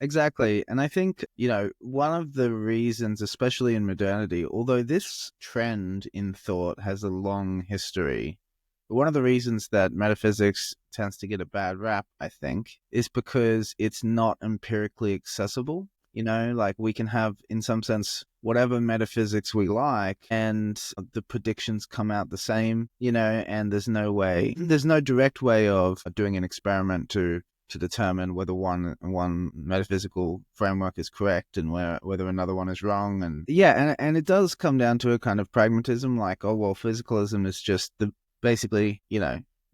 Exactly. And I think, one of the reasons, especially in modernity, although this trend in thought has a long history, one of the reasons that metaphysics tends to get a bad rap, I think, is because it's not empirically accessible. Like we can have, in some sense, whatever metaphysics we like, and the predictions come out the same, and there's no direct way of doing an experiment to determine whether one metaphysical framework is correct and whether another one is wrong. And yeah, and it does come down to a kind of pragmatism, like, oh well, physicalism is just basically,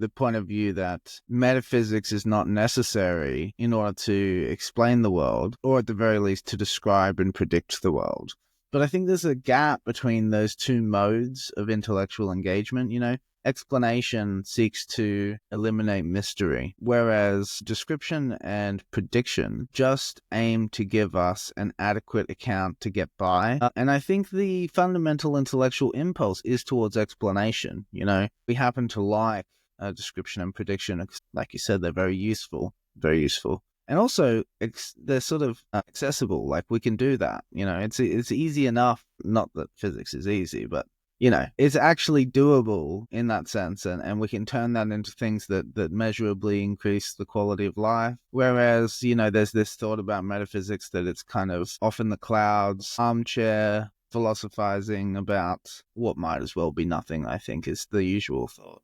the point of view that metaphysics is not necessary in order to explain the world, or at the very least to describe and predict the world. But I think there's a gap between those two modes of intellectual engagement. Explanation seeks to eliminate mystery, whereas description and prediction just aim to give us an adequate account to get by. And I think the fundamental intellectual impulse is towards explanation. We happen to like description and prediction. Like you said, they're very useful, very useful. And also, they're sort of accessible. Like we can do that. It's easy enough. Not that physics is easy, but it's actually doable in that sense, and we can turn that into things that measurably increase the quality of life. Whereas, there's this thought about metaphysics that it's kind of off in the clouds, armchair philosophizing about what might as well be nothing, I think, is the usual thought.